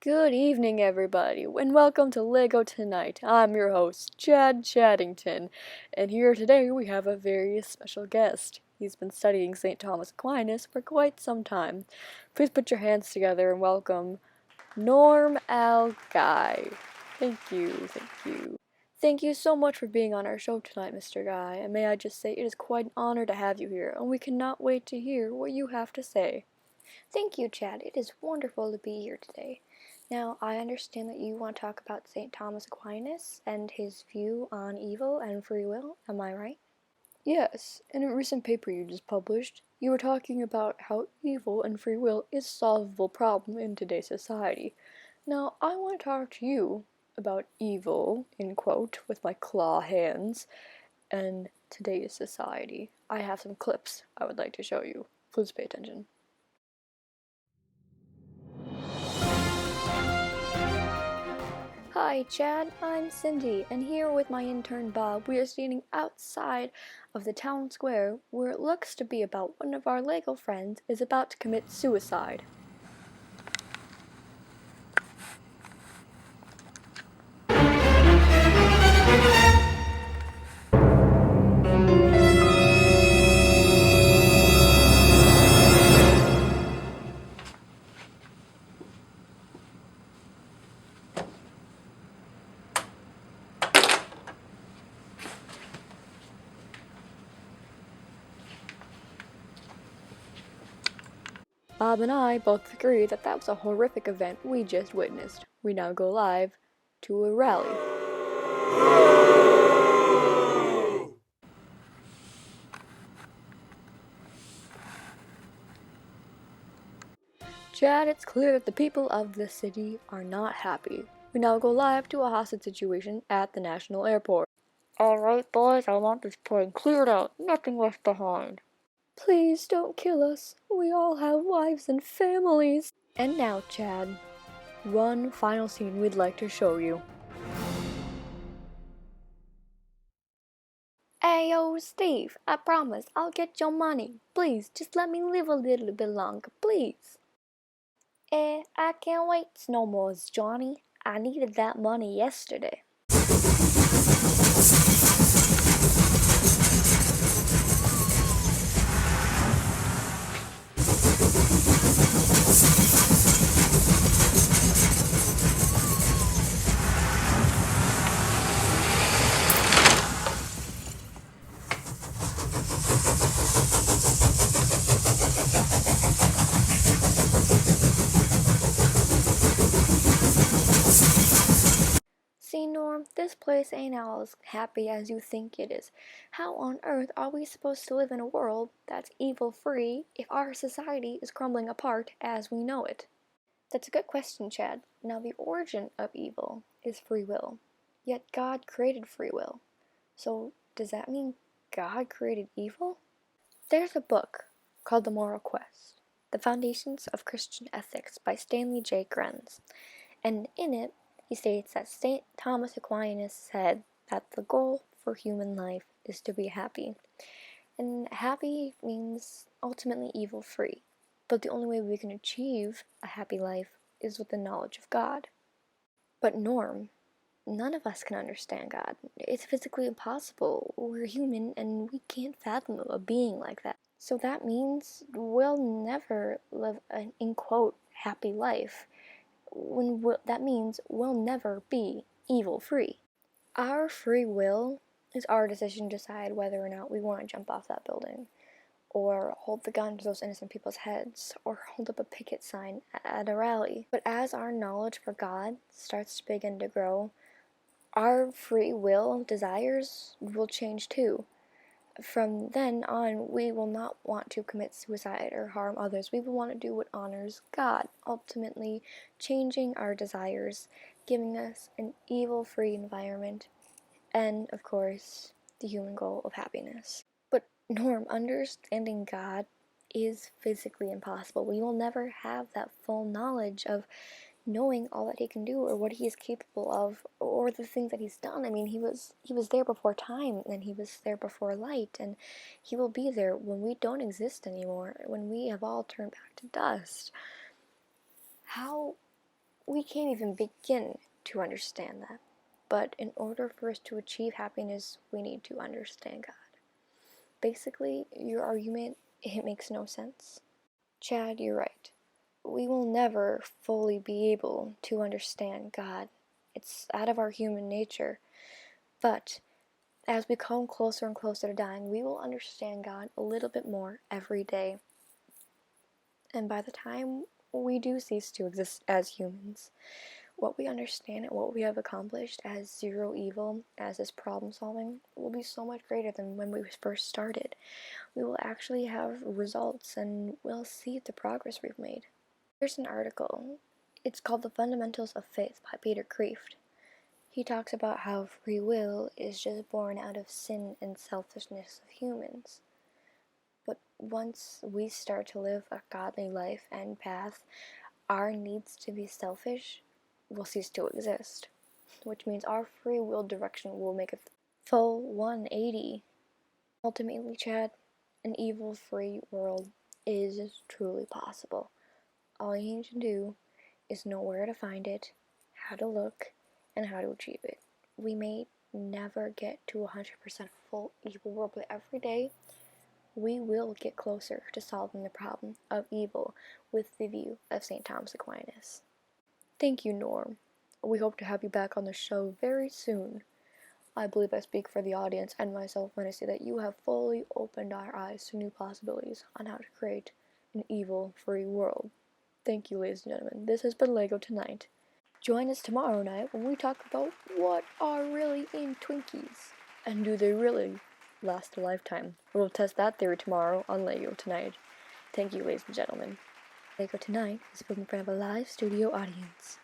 Good evening, everybody, and welcome to Lego Tonight. I'm your host, Chad Chaddington, and here today we have a very special guest. He's been studying St. Thomas Aquinas for quite some time. Please put your hands together and welcome Norm Al Guy. Thank you. Thank you so much for being on our show tonight, Mr. Guy, and may I just say it is quite an honor to have you here, and we cannot wait to hear what you have to say. Thank you, Chad. It is wonderful to be here today. Now, I understand that you want to talk about St. Thomas Aquinas and his view on evil and free will. Am I right? Yes, in a recent paper you just published, you were talking about how evil and free will is a solvable problem in today's society. Now, I want to talk to you about evil, in quote, with my claw hands, and today's society. I have some clips I would like to show you. Please pay attention. Hi, Chad. I'm Cindy, and here with my intern Bob, we are standing outside of the town square where it looks to be about one of our Lego friends is about to commit suicide. Bob and I both agree that that was a horrific event we just witnessed. We now go live to a rally. Chad, it's clear that the people of the city are not happy. We now go live to a hostage situation at the national airport. Alright, boys, I want this plane cleared out. Nothing left behind. Please don't kill us. We all have wives and families. And now, Chad, one final scene we'd like to show you. Ayo, Steve, I promise I'll get your money. Please, just let me live a little bit longer, please. I can't wait no more, Johnny. I needed that money yesterday. See, Norm, this place ain't all as happy as you think it is. How on earth are we supposed to live in a world that's evil-free if our society is crumbling apart as we know it? That's a good question, Chad. Now, the origin of evil is free will. Yet God created free will. So, does that mean God created evil? There's a book called The Moral Quest, The Foundations of Christian Ethics by Stanley J. Grenz. And in it, he states that St. Thomas Aquinas said that the goal for human life is to be happy. And happy means ultimately evil-free. But the only way we can achieve a happy life is with the knowledge of God. But Norm, none of us can understand God. It's physically impossible. We're human and we can't fathom a being like that. So that means we'll never live an, in quote, happy life. That means we'll never be evil-free. Our free will is our decision to decide whether or not we want to jump off that building, or hold the gun to those innocent people's heads, or hold up a picket sign at a rally. But as our knowledge for God starts to begin to grow, our free will desires will change too. From then on, we will not want to commit suicide or harm others. We will want to do what honors God, ultimately changing our desires, giving us an evil-free environment, and, of course, the human goal of happiness. But, Norm, understanding God is physically impossible. We will never have that full knowledge of knowing all that he can do or what he is capable of or the things that he's done. I mean, he was there before time, and he was there before light, and he will be there when we don't exist anymore, when we have all turned back to dust. How We can't even begin to understand that. But in order for us to achieve happiness, we need to understand God. Basically, your argument, it makes no sense. Chad, you're right. We will never fully be able to understand God. It's out of our human nature. But as we come closer and closer to dying, we will understand God a little bit more every day. And by the time we do cease to exist as humans, what we understand and what we have accomplished as zero evil, as this problem solving, will be so much greater than when we first started. We will actually have results and we'll see the progress we've made. Here's an article. It's called The Fundamentals of Faith by Peter Kreeft. He talks about how free will is just born out of sin and selfishness of humans. But once we start to live a godly life and path, our needs to be selfish will cease to exist, which means our free will direction will make a full 180. Ultimately, Chad, an evil-free world is truly possible. All you need to do is know where to find it, how to look, and how to achieve it. We may never get to 100% full evil world, but every day we will get closer to solving the problem of evil with the view of St. Thomas Aquinas. Thank you, Norm. We hope to have you back on the show very soon. I believe I speak for the audience and myself when I say that you have fully opened our eyes to new possibilities on how to create an evil-free world. Thank you, ladies and gentlemen. This has been LEGO Tonight. Join us tomorrow night when we talk about what are really in Twinkies, and do they really last a lifetime? We'll test that theory tomorrow on LEGO Tonight. Thank you, ladies and gentlemen. LEGO Tonight is put in front of a live studio audience.